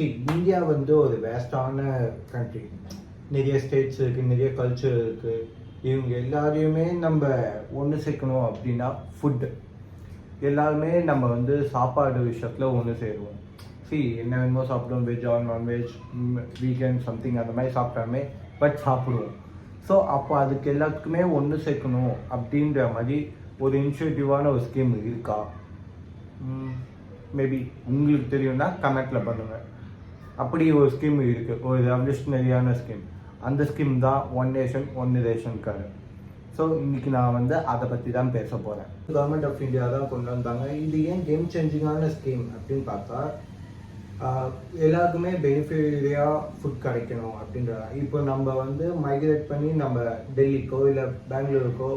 India வந்து ஒரு வேஸ்டான country. நிறைய ஸ்டேட்ஸ் இருக்குது, நிறைய கல்ச்சர் இருக்குது. இவங்க எல்லாரையுமே நம்ம ஒன்று சேர்க்கணும் அப்படின்னா ஃபுட்டு. எல்லாருமே நம்ம வந்து சாப்பாடு விஷயத்தில் ஒன்று சேருவோம். என்ன வேணுமோ சாப்பிடுவோம், veg or non veg, weekend something அந்த மாதிரி சாப்பிட்டாமே பட் சாப்பிடுவோம். ஸோ அப்போ அதுக்கு எல்லாத்துக்குமே ஒன்று சேர்க்கணும் அப்படின்ற மாதிரி ஒரு இனிஷியேட்டிவான ஒரு ஸ்கீம் இருக்கா? மேபி உங்களுக்கு தெரியும்னா கமெண்ட்டில் பண்ணுங்கள். அப்படி ஒரு ஸ்கீம் இருக்குது, ஒரு ரெவல்யூஷனரியான ஸ்கீம். அந்த ஸ்கீம் தான் one nation one ration card. So இன்றைக்கி நான் வந்து அதை பற்றி தான் பேச போகிறேன். கவர்மெண்ட் ஆஃப் இந்தியா தான் கொண்டு வந்தாங்க. இது ஏன் கேம் சேஞ்சிங்கான ஸ்கீம் அப்படின்னு பார்த்தா, எல்லாருக்குமே பெனிஃபிட்டாக ஃபுட் கிடைக்கணும் அப்படின்றாங்க. இப்போ நம்ம வந்து மைக்ரேட் பண்ணி நம்ம டெல்லிக்கோ இல்லை பெங்களூருக்கோ,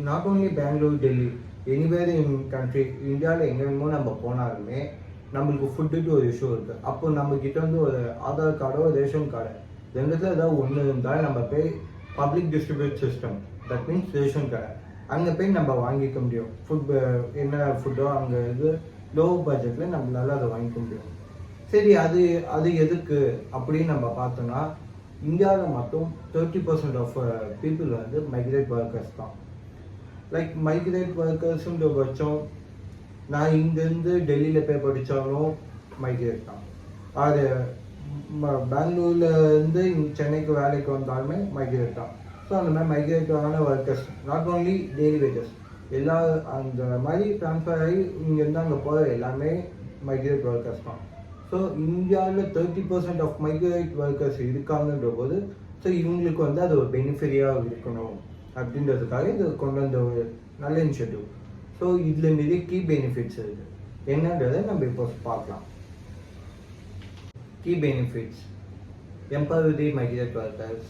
not only Bengaluru, Delhi, anywhere in country, இந்தியாவில் எங்கே வேணுமோ நம்ம போனாலுமே நம்மளுக்கு ஃபுட்டுட்டு ஒரு இஷ்யூ இருக்குது. அப்போ நம்மக்கிட்ட வந்து ஒரு ஆதார் கார்டோ ரேஷன் கார்டு ரெண்டுத்தில் ஏதாவது ஒன்று இருந்தால் நம்ம போய் public distribute system, that means ration card, அங்கே போய் நம்ம வாங்கிக்க முடியும். என்ன ஃபுட்டோ அங்கே இது லோ பட்ஜெட்டில் நம்மளால அதை வாங்கிக்க முடியும். சரி, அது எதுக்கு அப்படின்னு நம்ம பார்த்தோம்னா, இந்தியாவில் மட்டும் 30% ஆஃப் பீப்புள் வந்து மைக்ரேட் ஒர்க்கர்ஸ் தான். லைக் மைக்ரேட் ஒர்க்கர்ஸுன்ற பட்சம் நான் இங்கேருந்து டெல்லியில் போய் படித்தாலும் மைக்ரேட் தான். அது பெங்களூர்லேருந்து சென்னைக்கு வேலைக்கு வந்தாலுமே மைக்ரேட் தான். ஸோ அந்த மாதிரி மைக்ரேட்டான workers, not only daily wages, எல்லா அந்த மாதிரி ட்ரான்ஸ்ஃபர் ஆகி இங்கேருந்து அங்கே போகிற எல்லாமே மைக்ரேட் ஒர்க்கர்ஸ் தான். ஸோ இந்தியாவில் 30% ஆஃப் மைக்ரேட் ஒர்க்கர்ஸ் இருக்காங்கன்ற போது, ஸோ இவங்களுக்கு வந்து அது ஒரு பெனிஃபிட்டாக இருக்கணும் அப்படின்றதுக்காக இது கொண்டு வந்த ஒரு நல்ல இனிஷியேட்டிவ். ஸோ இதில் நிறைய கீ பெனிஃபிட்ஸ் இருக்குது. என்னன்றதை நம்ம இப்போ பார்க்கலாம். Key benefits: empower the migrant workers,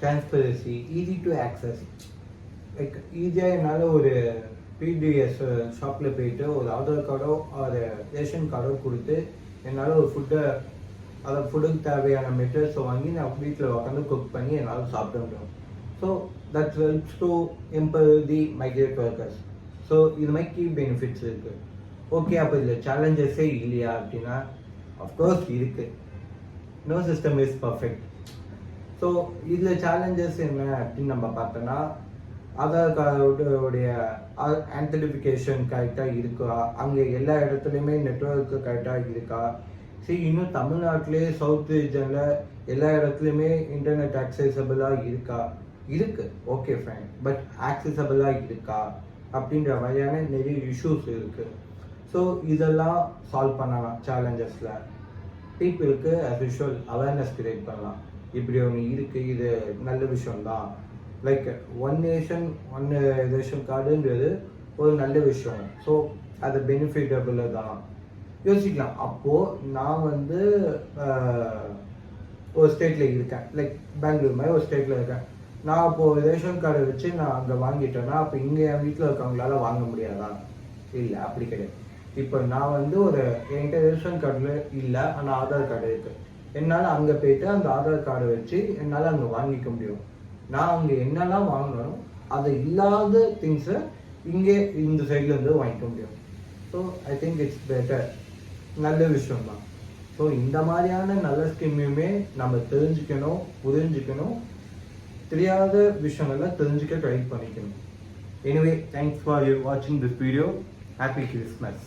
transparency, easy to access. Like ஈஸியாக என்னால் ஒரு பிடிஎஸ் ஷாப்பில் போயிட்டு ஒரு ஆதார் கார்டோ ஒரு ரேஷன் கார்டோ கொடுத்து என்னால் ஒரு ஃபுட்டுக்கு தேவையான மெட்டீரியல்ஸை வாங்கி நான் வீட்டில் உட்காந்து குக் பண்ணி என்னால் சாப்பிட முடியும். So that helps to empower the migrant workers. So இது மாதிரி கீ பெனிஃபிட்ஸ் இருக்குது. ஓகே, அப்போ இதில் சேலஞ்சஸே இல்லையா அப்படின்னா, அஃப்கோர்ஸ் இருக்குது. No system is perfect. So இதில் சேலஞ்சஸ் என்ன அப்படின்னு நம்ம பார்த்தோன்னா, ஆதார் கார்டுடைய ஆன்டிஃபிகேஷன் கரெக்டாக இருக்கா, அங்கே எல்லா இடத்துலையுமே நெட்வொர்க்கு கரெக்டாக இருக்கா. சரி, இன்னும் தமிழ்நாட்டிலே சவுத் ரீஜனில் எல்லா இடத்துலையுமே இன்டர்நெட் ஆக்சசபிளாக இருக்கா? இருக்குது, ஓகே ஃபைன். பட் ஆக்சசபிளாக இருக்கா அப்படின்ற மாதிரியான நிறைய இஷ்யூஸ் இருக்குது. ஸோ இதெல்லாம் சால்வ் பண்ணலாம். சேலஞ்சஸில் பீப்புளுக்கு அஸ் யூஷுவல் அவேர்னஸ் கிரியேட் பண்ணலாம். இப்படி ஒன்று இருக்குது, இது நல்ல விஷயம்தான். Like one nation one ration கார்டுன்றது ஒரு நல்ல விஷயம். ஸோ அது பெனிஃபிட்டபிள் தான் யோசிக்கலாம். அப்போது நான் வந்து ஒரு ஸ்டேட்டில் இருக்கேன், லைக் பெங்களூர் மாதிரி ஒரு ஸ்டேட்டில் இருக்கேன். நான் அப்போது ரேஷன் கார்டை வச்சு நான் அங்கே வாங்கிட்டேன்னா, அப்போ இங்கே என் வீட்டில் இருக்கவங்களால வாங்க முடியாதா? இல்லை, அப்படி கிடையாது. இப்போ நான் வந்து என்கிட்ட ரேஷன் கார்டில் இல்லை, ஆனால் ஆதார் கார்டு இருக்குது. என்னால் அங்கே போயிட்டு அந்த ஆதார் கார்டை வச்சு என்னால் அங்கே வாங்கிக்க முடியும். நான் அங்கே என்னெல்லாம் வாங்கணும், அது இல்லாத திங்ஸை இங்கே இந்த சைட்லேருந்து வாங்கிக்க முடியும். So I think it's better, நல்ல விஷயம்தான். ஸோ இந்த மாதிரியான நல்ல ஸ்கீமையுமே நம்ம தெரிஞ்சுக்கணும், புரிஞ்சுக்கணும். தெரியாத விஷயங்கள்லாம் தெரிஞ்சுக்க ட்ரை பண்ணிக்கணும். எனிவே, தேங்க்ஸ் ஃபார் வாட்சிங் திஸ் வீடியோ. Happy Christmas.